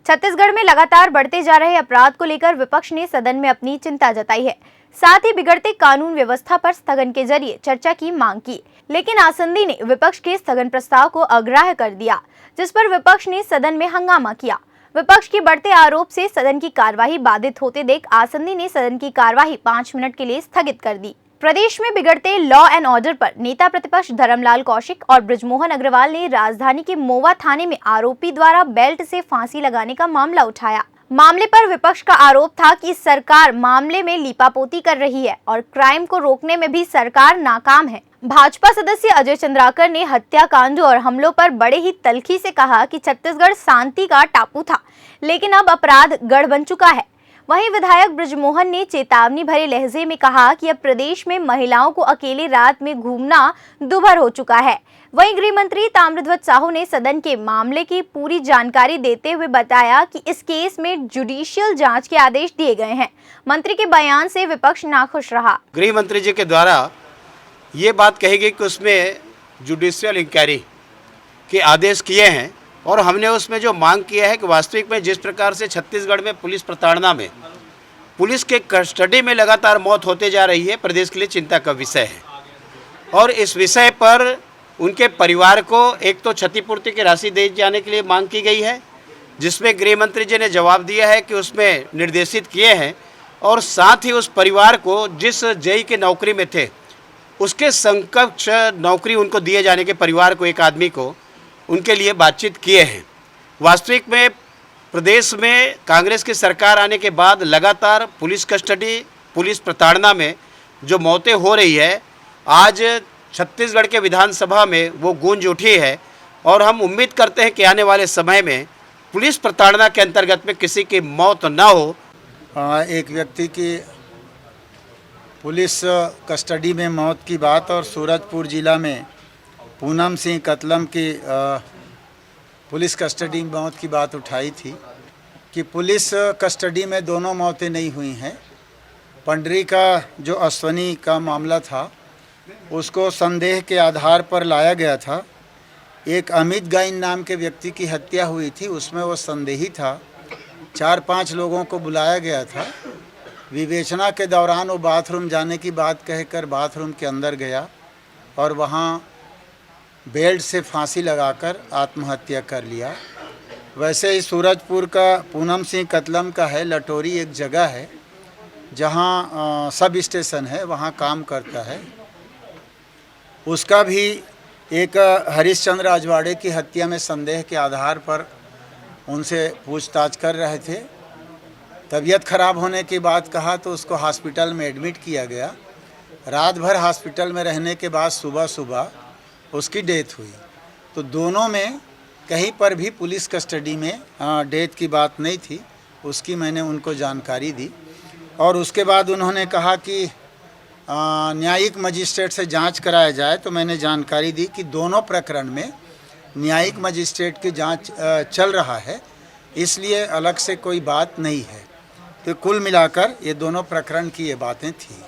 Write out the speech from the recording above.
छत्तीसगढ़ में लगातार बढ़ते जा रहे अपराध को लेकर विपक्ष ने सदन में अपनी चिंता जताई है। साथ ही बिगड़ते कानून व्यवस्था पर स्थगन के जरिए चर्चा की मांग की, लेकिन आसंदी ने विपक्ष के स्थगन प्रस्ताव को अग्राह्य कर दिया, जिस पर विपक्ष ने सदन में हंगामा किया। विपक्ष के बढ़ते आरोप से सदन की कार्यवाही बाधित होते देख आसंदी ने सदन की कार्यवाही 5 मिनट के लिए स्थगित कर दी। प्रदेश में बिगड़ते लॉ एंड ऑर्डर पर नेता प्रतिपक्ष धर्मलाल कौशिक और बृजमोहन अग्रवाल ने राजधानी के मोवा थाने में आरोपी द्वारा बेल्ट से फांसी लगाने का मामला उठाया। मामले पर विपक्ष का आरोप था कि सरकार मामले में लीपापोती कर रही है और क्राइम को रोकने में भी सरकार नाकाम है। भाजपा सदस्य अजय चंद्राकर ने हत्याकांड और हमलों पर बड़े ही तल्खी से कहा कि छत्तीसगढ़ शांति का टापू था, लेकिन अब अपराध गढ़ बन चुका है। वहीं विधायक बृजमोहन ने चेतावनी भरे लहजे में कहा कि अब प्रदेश में महिलाओं को अकेले रात में घूमना दूभर हो चुका है। वहीं गृह मंत्री ताम्रध्वज साहू ने सदन के मामले की पूरी जानकारी देते हुए बताया कि इस केस में जुडिशियल जांच के आदेश दिए गए हैं। मंत्री के बयान से विपक्ष नाखुश रहा। गृह मंत्री जी के द्वारा ये बात कही गई कि उसमें जुडिशियल इंक्वायरी के आदेश किए हैं और हमने उसमें जो मांग किया है कि वास्तविक में जिस प्रकार से छत्तीसगढ़ में पुलिस प्रताड़ना में पुलिस के कस्टडी में लगातार मौत होते जा रही है, प्रदेश के लिए चिंता का विषय है। और इस विषय पर उनके परिवार को एक तो क्षतिपूर्ति की राशि दी जाने के लिए मांग की गई है, जिसमें गृह मंत्री जी ने जवाब दिया है कि उसमें निर्देशित किए हैं, और साथ ही उस परिवार को जिस जेई के नौकरी में थे उसके समकक्ष नौकरी उनको दिए जाने के परिवार को, एक आदमी को, उनके लिए बातचीत किए हैं। वास्तविक में प्रदेश में कांग्रेस की सरकार आने के बाद लगातार पुलिस कस्टडी, पुलिस प्रताड़ना में जो मौतें हो रही है, आज छत्तीसगढ़ के विधानसभा में वो गूंज उठी है और हम उम्मीद करते हैं कि आने वाले समय में पुलिस प्रताड़ना के अंतर्गत में किसी की मौत न हो। एक व्यक्ति की पुलिस कस्टडी में मौत की बात और सूरजपुर जिला में पूनम सिंह कतलम की पुलिस कस्टडी में मौत की बात उठाई थी कि पुलिस कस्टडी में दोनों मौतें नहीं हुई हैं। पंडरी का जो अश्वनी का मामला था उसको संदेह के आधार पर लाया गया था। एक अमित गाइन नाम के व्यक्ति की हत्या हुई थी, उसमें वो संदेही था। 4-5 लोगों को बुलाया गया था। विवेचना के दौरान वो बाथरूम जाने की बात कहकर बाथरूम के अंदर गया और वहाँ बेल्ट से फांसी लगाकर आत्महत्या कर लिया। वैसे ही सूरजपुर का पूनम सिंह कतलम का है, लटोरी एक जगह है जहाँ सब स्टेशन है, वहाँ काम करता है। उसका भी एक हरिश्चंद्र अजवाड़े की हत्या में संदेह के आधार पर उनसे पूछताछ कर रहे थे। तबीयत खराब होने की बात कहा तो उसको हॉस्पिटल में एडमिट किया गया। रात भर हॉस्पिटल में रहने के बाद सुबह उसकी डेथ हुई। तो दोनों में कहीं पर भी पुलिस कस्टडी में डेथ की बात नहीं थी, उसकी मैंने उनको जानकारी दी। और उसके बाद उन्होंने कहा कि न्यायिक मजिस्ट्रेट से जांच कराया जाए, तो मैंने जानकारी दी कि दोनों प्रकरण में न्यायिक मजिस्ट्रेट की जांच चल रहा है, इसलिए अलग से कोई बात नहीं है। तो कुल मिलाकर ये दोनों प्रकरण की ये बातें थी।